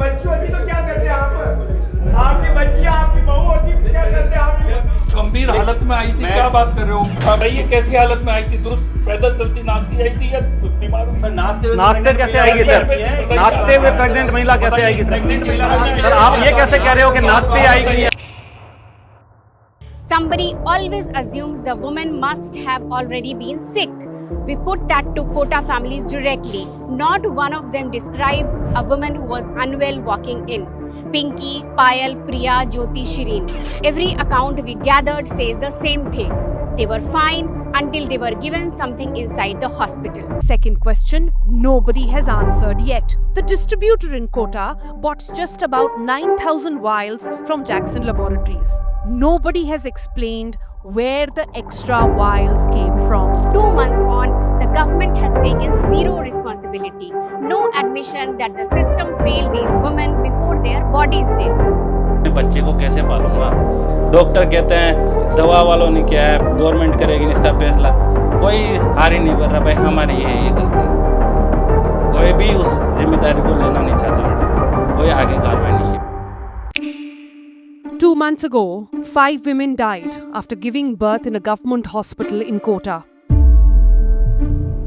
बच्ची होती तो क्या करते आप? आपकी बच्ची आपकी बहू होती क्या करते आप? गंभीर हालत में आई थी, क्या बात कर रहे हो भाई? ये कैसी हालत में आई थी? दुरुस्त पैदल चलती नाचती आई थी या बीमार हुई? नाचते कैसे आएगी सर? नाचते हुए प्रेग्नेंट महिला कैसे आएगी सर? सर आप ये कैसे कह रहे हो कि नाचते आएगी? Somebody always assumes the woman must have already been sick. We put that to quota families directly. Not one of them describes a woman who was unwell walking in. Pinky, Payal, Priya, Jyoti, Shireen. Every account we gathered says the same thing. They were fine until they were given something inside the hospital. Second question, nobody has answered yet. The distributor in Kota bought just about 9,000 vials from Jackson Laboratories. Nobody has explained where the extra vials came from. 2 months on, the government has taken zero responsibility. No admission that the system failed these women before their bodies did. बच्चे को कैसे पालूंगा? Doctor कहते हैं दवा वालों ने किया है, गवर्नमेंट करेगी इसका फैसला। कोई हार ही नहीं कर रहा भाई, हमारी ये गलती। कोई भी उस जिम्मेदारी को लेना नहीं चाहता मैडम, कोई आगे कार्रवाई नहीं की। 2 months ago, 5 women died after giving birth in a government hospital in Kota.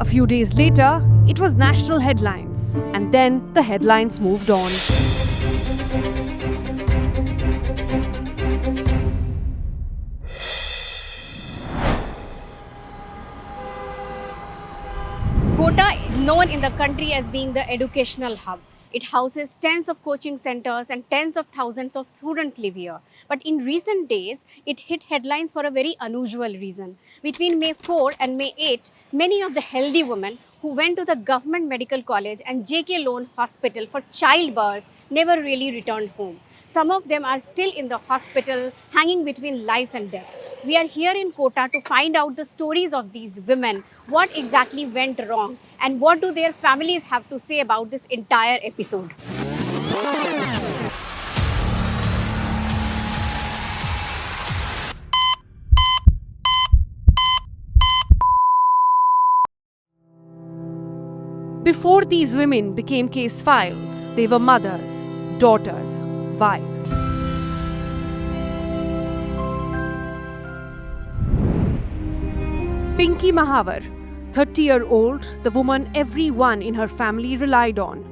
A few days later, it was national headlines, and then the headlines moved on. Kota is known in the country as being the educational hub. It houses tens of coaching centers and tens of thousands of students live here. But in recent days, it hit headlines for a very unusual reason. Between May 4 and May 8, many of the healthy women who went to the government medical college and JK Lone Hospital for childbirth never really returned home. Some of them are still in the hospital, hanging between life and death. We are here in Kota to find out the stories of these women, what exactly went wrong, and what do their families have to say about this entire episode. Before these women became case files, they were mothers, daughters, wives. Pinky Mahavar, 30-year-old, the woman everyone in her family relied on.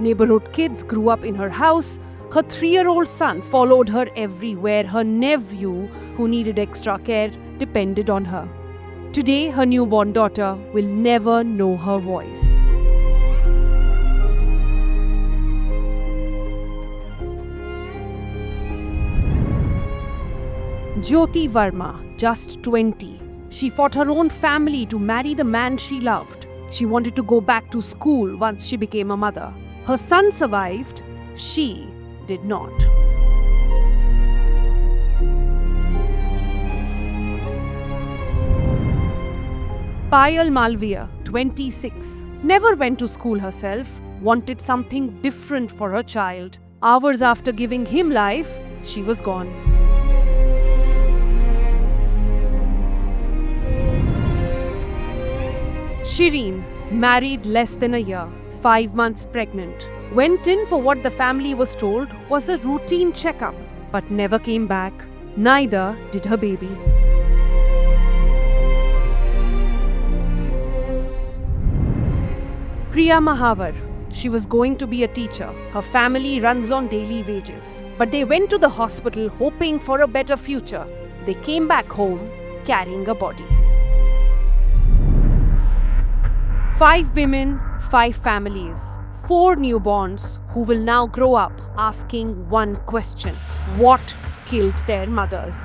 Neighborhood kids grew up in her house. Her 3-year-old son followed her everywhere. Her nephew, who needed extra care, depended on her. Today, her newborn daughter will never know her voice. Jyoti Verma, just 20. She fought her own family to marry the man she loved. She wanted to go back to school once she became a mother. Her son survived. She did not. Payal Malviya, 26, never went to school herself, wanted something different for her child. Hours after giving him life, she was gone. Shireen, married less than a year, 5 months pregnant, went in for what the family was told was a routine checkup, but never came back. Neither did her baby. Priya Mahavar, she was going to be a teacher. Her family runs on daily wages. But they went to the hospital hoping for a better future. They came back home carrying a body. 5 women, 5 families, 4 newborns who will now grow up asking one question: what killed their mothers?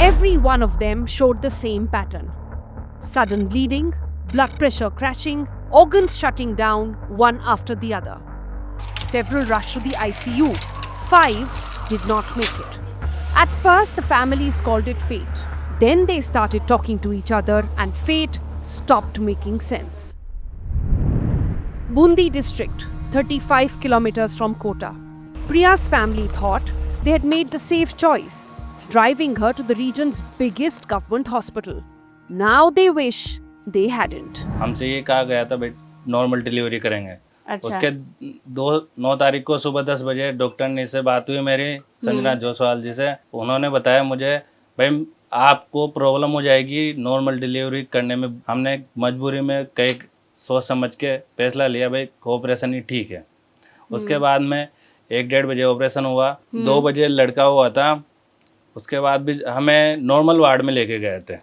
Every one of them showed the same pattern: sudden bleeding, blood pressure crashing, organs shutting down one after the other. Several rushed to the ICU. 5 did not make it. At first, the families called it fate. Then they started talking to each other, and fate stopped making sense. Bundi district, 35 kilometers from Kota. Priya's family thought they had made the safe choice, driving her to the region's biggest government hospital. Now they wish they hadn't. हमसे ये कहा गया था भाई normal delivery करेंगे, अच्छा। उसके 9 तारीख को सुबह 10 बजे डॉक्टर ने से बात हुई मेरी संजना जोसवाल जी से। उन्होंने बताया मुझे भाई आपको प्रॉब्लम हो जाएगी नॉर्मल डिलीवरी करने में। हमने मजबूरी में कई सोच समझ के फैसला लिया भाई ऑपरेशन ही ठीक है। उसके बाद में 1-1:30 बजे ऑपरेशन हुआ, 2 बजे लड़का हुआ था। उसके बाद भी हमें नॉर्मल वार्ड में लेके गए थे।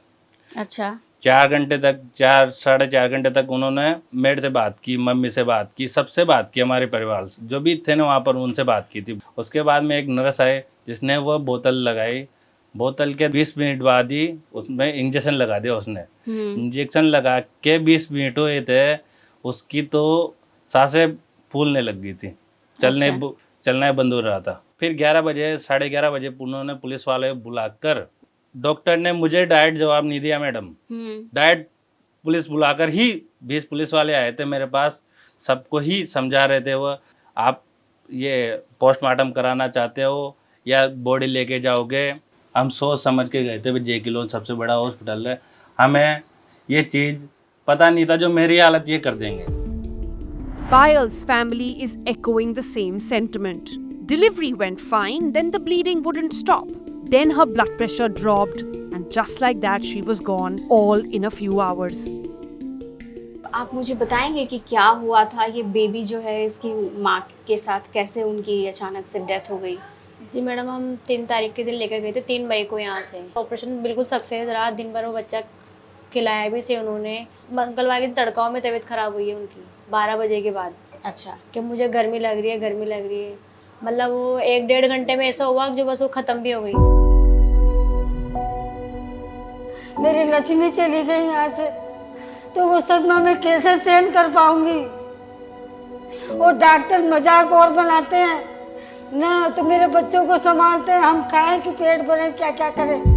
अच्छा। 4 घंटे तक 4-4.5 घंटे तक उन्होंने मेरे से बात की, मम्मी से बात की, सबसे बात की, हमारे परिवार से जो भी थे ना वहाँ पर उनसे बात की थी। उसके बाद में एक नर्स आए जिसने वो बोतल लगाई। बोतल के 20 मिनट बाद ही उसमें इंजेक्शन लगा दिया उसने। इंजेक्शन लगा के 20 मिनट हुए थे, उसकी तो सांसें फूलने लग गई थी, चलना बंद हो रहा था। फिर 11 बजे 11:30 बजे उन्होंने पुलिस वाले बुलाकर, डॉक्टर ने मुझे डायरेक्ट जवाब नहीं दिया मैडम, डायरेक्ट पुलिस बुलाकर ही 20 पुलिस वाले आए थे मेरे पास, सबको ही समझा रहे थे वो, आप ये पोस्टमार्टम कराना चाहते हो या बॉडी लेके जाओगे। हम सोच समझ के गए थे भाई जे.के. लोन सबसे बड़ा हॉस्पिटल है, हमें ये चीज़ पता नहीं था जो मेरी हालत ये कर देंगे। Payal's family is echoing the same sentiment. Delivery went fine, then the bleeding wouldn't stop. Then her blood pressure dropped, and just like that, she was gone, all in a few hours. आप मुझे बताएंगे कि क्या हुआ था, ये baby जो है इसकी माँ के साथ कैसे उनकी अचानक से डेथ हो गई? जी मैडम, हम 3 तारीख के दिन लेकर गए थे, 3 मई को यहाँ से। ऑपरेशन बिल्कुल सक्सेस रहा, दिन भर वो बच्चा खिलाया भी से उन्होंने। मंगलवार के तड़काओं में तबीयत खराब हुई है उनकी 12 बजे के बाद। अच्छा। कि मुझे गर्मी लग रही है, मतलब वो 1-1.5 घंटे में ऐसा हुआ कि जो बस वो ख़त्म भी हो गई। मेरी लक्ष्मी चली गई यहाँ से, तो वो सदमा मैं कैसे सहन कर पाऊंगी। और डॉक्टर मजाक और बनाते हैं ना, तो मेरे बच्चों को संभालते हैं, हम खाएं कि पेट भरे, क्या क्या करें।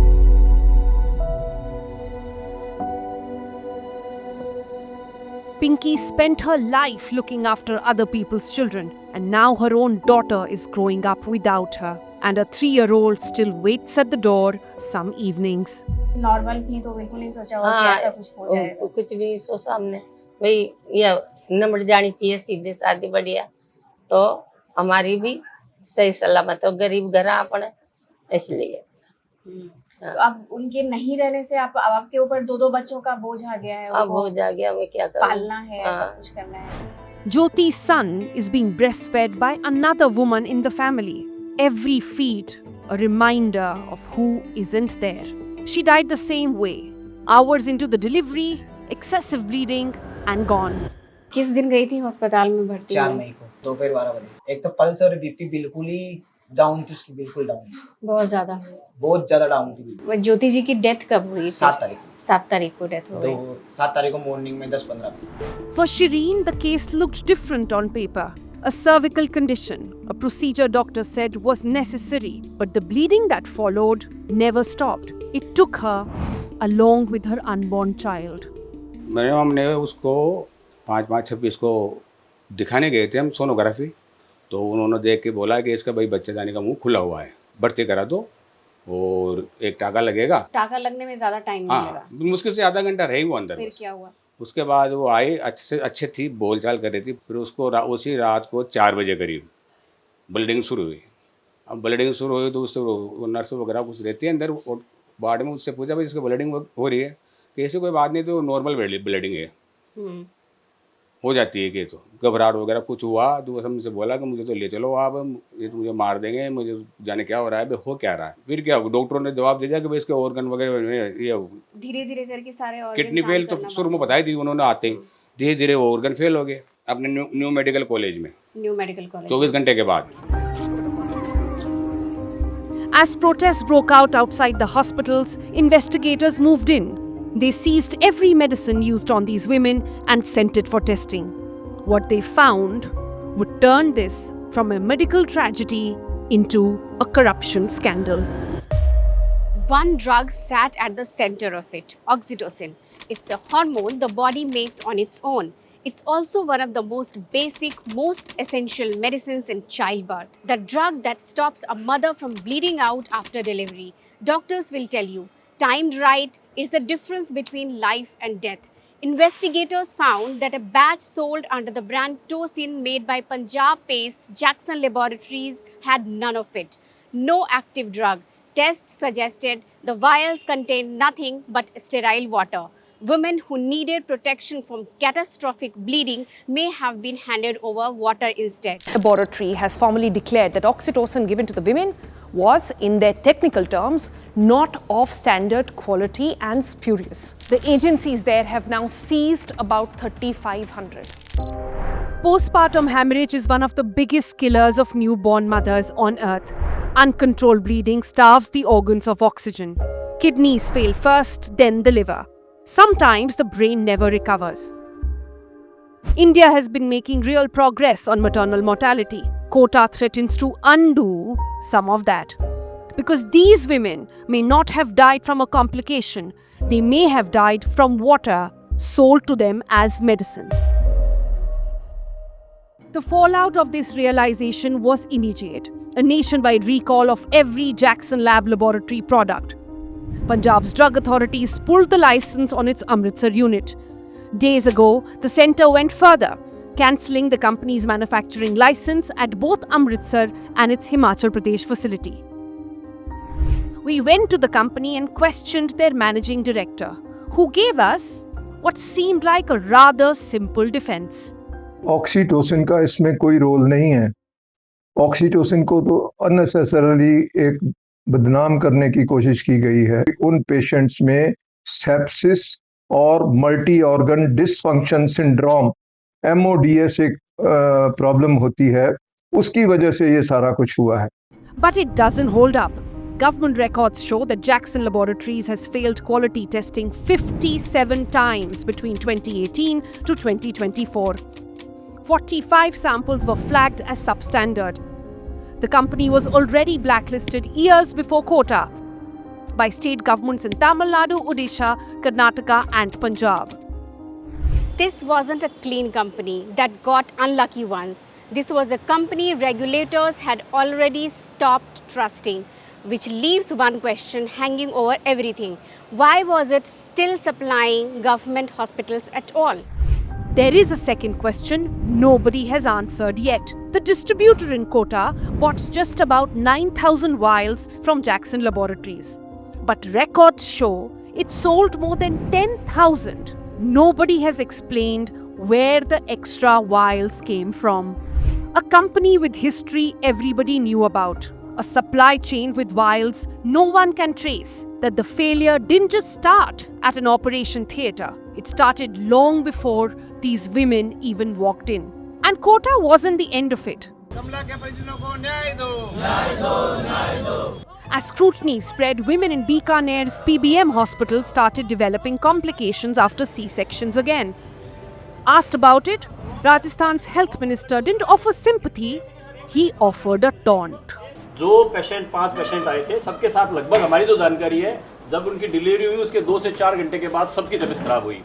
Pinky spent her life looking after other people's children, and now her own daughter is growing up without her, and a 3-year-old still waits at the door some evenings. Normal थी तो बिल्कुल नहीं सोचा होगा कि ऐसा कुछ हो जाएगा। कुछ भी सोचा हमने भाई ये निमट जानी चाहिए सीधे शादी बढ़िया, तो हमारी भी सही सलामत हो, गरीब घर अपने इसलिए। तो अब उनके नहीं रहने से आपके ऊपर 2-2 बच्चों का बोझ आ गया है। अब बोझ आ गया, मैं क्या करूं, पालना है, सब कुछ करना है। Jyoti's son is being breastfed by another woman in the family. Every feed a reminder of who isn't there. She died the same way. Hours into the delivery, excessive bleeding and gone. किस दिन गई थी अस्पताल में भर्ती? 4 मई को दोपहर 12 बजे। एक तो पल्स और बीपी बिल्कुल ही डाउन थी उसकी, बिल्कुल डाउन, बहुत ज्यादा डाउन थी। ज्योति जी की डेथ कब हुई? 7 तारीख को। 7 तारीख को डेथ हो गई। 7 तारीख को मॉर्निंग में 10-15 बजे। For Shireen, the case looked different on paper. A cervical condition, a procedure doctor said was necessary, but the bleeding that followed never stopped. It took her along with her unborn child. Madam हमने उसको 5-5-26 को दिखाने गए थे हम sonography, तो उन्होंने देख के बोला कि इसका भाई बच्चे जाने का मुंह खुला हुआ है, भर्ती करा दो और एक टाका लगेगा। टाका लगने में ज्यादा टाइम नहीं लगा, मुश्किल से आधा घंटा रही वो अंदर। फिर क्या हुआ? उसके बाद वो आई, अच्छे थी, बोलचाल कर रही थी। फिर उसको उसी रात को 4 बजे करीब ब्लीडिंग शुरू हुई। अब ब्लीडिंग शुरू हुई तो उससे नर्स वगैरह कुछ रहती है अंदर वार्ड में, उससे पूछा भाई इसका ब्लीडिंग हो रही है कि ऐसी कोई बात नहीं, तो नॉर्मल ब्लीडिंग है, हो जाती है कि तो घबराहट वगैरह कुछ हुआ तो वो हमसे बोला कि मुझे तो ले चलो आप, ये तो मुझे मार देंगे, मुझे जाने क्या हो रहा है, हो क्या रहा है। फिर क्या डॉक्टरों ने जवाब दिया कि भाई इसके ऑर्गन वगैरह ये धीरे धीरे करके सारे ऑर्गन किडनी फेल तो शुरू में बताई थी उन्होंने, आते ही धीरे धीरे वो ऑर्गन फेल हो गए अपने न्यू मेडिकल कॉलेज में, 24 घंटे के बाद। As protests broke out outside the hospitals, investigators moved in. They seized every medicine used on these women and sent it for testing. What they found would turn this from a medical tragedy into a corruption scandal. One drug sat at the center of it, oxytocin. It's a hormone the body makes on its own. It's also one of the most basic, most essential medicines in childbirth. The drug that stops a mother from bleeding out after delivery. Doctors will tell you, timed right is the difference between life and death. Investigators found that a batch sold under the brand Tosin made by Punjab-based Jackson Laboratories had none of it. No active drug. Tests suggested the vials contained nothing but sterile water. Women who needed protection from catastrophic bleeding may have been handed over water instead. The laboratory has formally declared that oxytocin given to the women was, in their technical terms, not of standard quality and spurious. The agencies there have now seized about 3,500. Postpartum hemorrhage is one of the biggest killers of newborn mothers on earth. Uncontrolled bleeding starves the organs of oxygen. Kidneys fail first, then the liver. Sometimes the brain never recovers. India has been making real progress on maternal mortality. Quota threatens to undo some of that. Because these women may not have died from a complication, they may have died from water sold to them as medicine. The fallout of this realization was immediate. A nationwide recall of every Jackson Lab laboratory product. Punjab's drug authorities pulled the license on its Amritsar unit. Days ago, the centre went further, cancelling the company's manufacturing license at both Amritsar and its Himachal Pradesh facility. We went to the company and questioned their managing director, who gave us what seemed like a rather simple defense. Oxytocin का इसमें कोई role नहीं है। Oxytocin को तो unnecessarily एक बदनाम करने की कोशिश की गई है। उन पेशेंट्स में सेप्सिस और multi organ dysfunction syndrome MODS एक प्रॉब्लम होती है, उसकी वजह से ये सारा कुछ हुआ है। But it doesn't hold up. Government records show that Jackson Laboratories has failed quality testing 57 times between 2018 to 2024. 45 samples were flagged as substandard. The company was already blacklisted years before quota by state governments in Tamil Nadu, Odisha, Karnataka and Punjab. This wasn't a clean company that got unlucky once. This was a company regulators had already stopped trusting, which leaves one question hanging over everything. Why was it still supplying government hospitals at all? There is a second question nobody has answered yet. The distributor in Kota bought just about 9,000 vials from Jackson Laboratories. But records show it sold more than 10,000. Nobody has explained where the extra vials came from. A company with history everybody knew about. A supply chain with vials no one can trace. That the failure didn't just start at an operation theatre. It started long before these women even walked in. And Kota wasn't the end of it. As scrutiny spread, women in Bikaner's PBM hospital started developing complications after C-sections again. Asked about it, Rajasthan's health minister didn't offer sympathy, he offered a taunt. जो patient 5 patient आए थे, सबके साथ लगभग हमारी जो जानकारी है, जब उनकी डिलीवरी हुई उसके 2 से 4 घंटे के बाद सबकी तबीयत खराब हुई।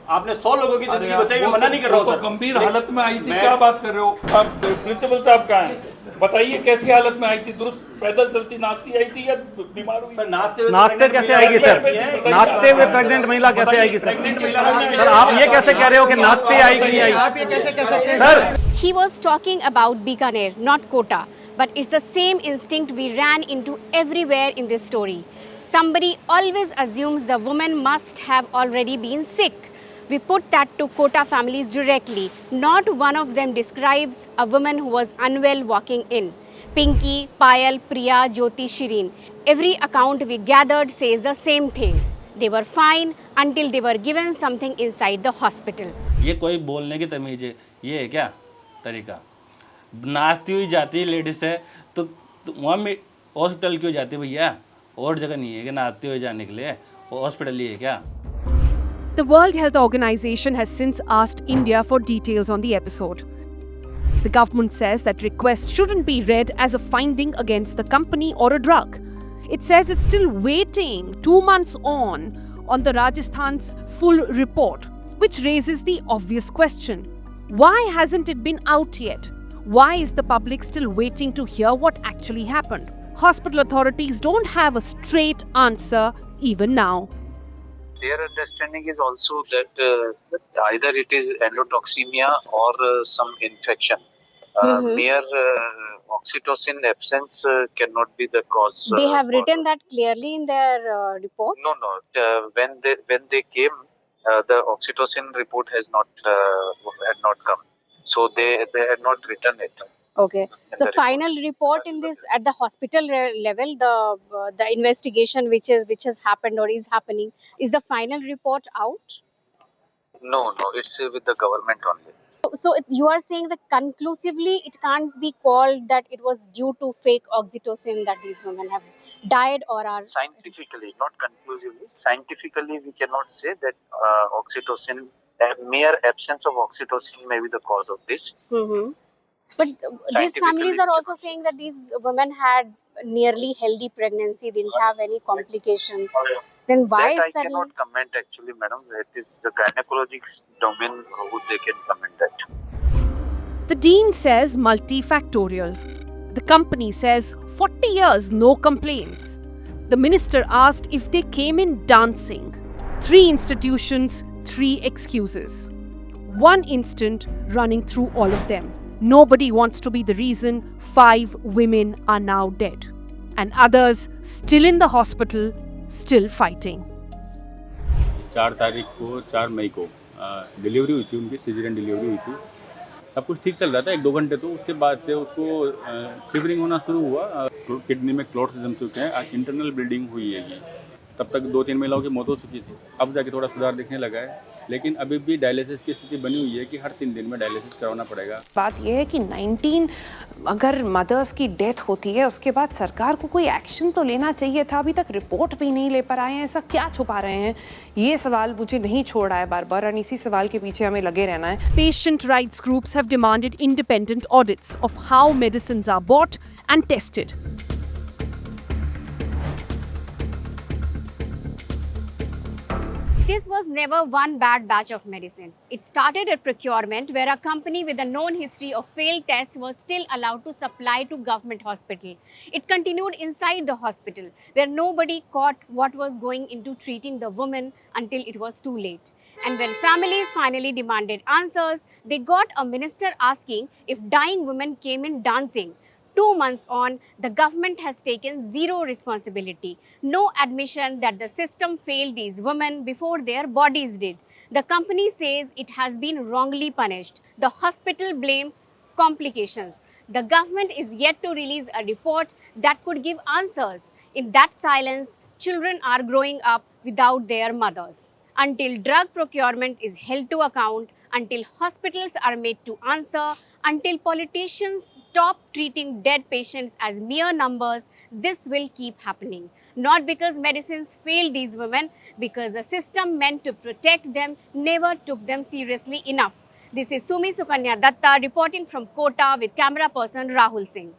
आपने 100 लोगों की जिंदगी बचाई, मैं मना नहीं कर रहा हूं सर। गंभीर हालत में आई थी, क्या बात कर रहे हो आप? प्रिंसिपल साहब कहाँ हैं? बताइए कैसी हालत में आई थी? दुरुस्त पैदल चलती नाचती आई थी या बीमार हुई? सर नाचते कैसे आएगी सर? नाचते हुए प्रेग्नेंट महिला कैसे आएगी सर? सर आप ये कैसे कह रहे हो कि नाचते आएगी नहीं आएगी? आप ये कैसे कह सकते हैं sir? He was talking about Bikaner, not Kota. But it's the same instinct we ran into everywhere in this story. Somebody always assumes the woman must have already been sick. We put that to Kota families directly. Not one of them describes a woman who was unwell walking in. Pinky, Payal, Priya, Jyoti, Shireen. Every account we gathered says the same thing. They were fine until they were given something inside the hospital. ये कोई बोलने की तमीज़ है, ये है क्या तरीका? नाचती हुई जाती है लेडीज़ है तो वहाँ में हॉस्पिटल क्यों जाती है भैया? और जगह नहीं है कि नाचते हुए जाने के लिए, हॉस्पिटल ही है क्या? The World Health Organization has since asked India for details on the episode. The government says that request shouldn't be read as a finding against the company or a drug. It says it's still waiting 2 months on the Rajasthan's full report, which raises the obvious question. Why hasn't it been out yet? Why is the public still waiting to hear what actually happened? Hospital authorities don't have a straight answer even now. their understanding is also that either it is endotoxemia or some infection. Mere oxytocin absence cannot be the cause. They have for- written that clearly in their reports. No. When they came, the oxytocin report had not come, so they had not written it. Okay. in So the report. final report in this at the hospital level, the investigation which has happened or is happening, is the final report out? No, it's with the government only. So you are saying that conclusively it can't be called that it was due to fake oxytocin that these women have died or are. Scientifically, not conclusively. Scientifically, we cannot say that oxytocin, mere absence of oxytocin may be the cause of this. Mm-hmm. But these Scientifically, families are we also saying that these women had nearly healthy pregnancy, didn't have any complication. Then why That I suddenly? cannot comment actually, madam. It is the gynecologics domain who they can comment that. The dean says multifactorial. The company says 40 years, no complaints. The minister asked if they came in dancing. 3 institutions, 3 excuses. One instant running through all of them. Nobody wants to be the reason 5 women are now dead. And others still in the hospital, still fighting. 4 तारीख को 4 मई को delivery हुई थी, उनकी caesarean delivery हुई थी। सब कुछ ठीक चल रहा था 1-2 घंटे, तो उसके बाद से उसको शिवरिंग होना शुरू हुआ। किडनी में क्लॉट्स जम चुके हैं, इंटरनल ब्लीडिंग हुई है ये। तब तक 2-3 महिलाओं की मौत हो चुकी थी। अब जाके थोड़ा सुधार दिखने लगा है, लेकिन अभी भी डायलिसिस की स्थिति बनी हुई है कि हर 3 दिन में डायलिसिस करवाना पड़ेगा। बात यह है कि 19 अगर मदर्स की डेथ होती है उसके बाद सरकार को कोई एक्शन तो लेना चाहिए था। अभी तक रिपोर्ट भी नहीं ले पा रहे हैं, ऐसा क्या छुपा रहे हैं? ये सवाल मुझे नहीं छोड़ रहा है बार-बार, और इसी सवाल के पीछे हमें लगे रहना है। Patient rights groups have demanded independent audits of how medicines are bought and tested. This was never one bad batch of medicine. It started at procurement, where a company with a known history of failed tests was still allowed to supply to government hospital. It continued inside the hospital, where nobody caught what was going into treating the woman until it was too late. And when families finally demanded answers, they got a minister asking if dying women came in dancing. 2 months on, the government has taken zero responsibility. No admission that the system failed these women before their bodies did. The company says it has been wrongly punished. The hospital blames complications. The government is yet to release a report that could give answers. In that silence, children are growing up without their mothers. Until drug procurement is held to account, until hospitals are made to answer, until politicians stop treating dead patients as mere numbers, this will keep happening. Not because medicines failed these women, because the system meant to protect them never took them seriously enough. This is Sumi Sukanya Datta reporting from Kota with camera person Rahul Singh.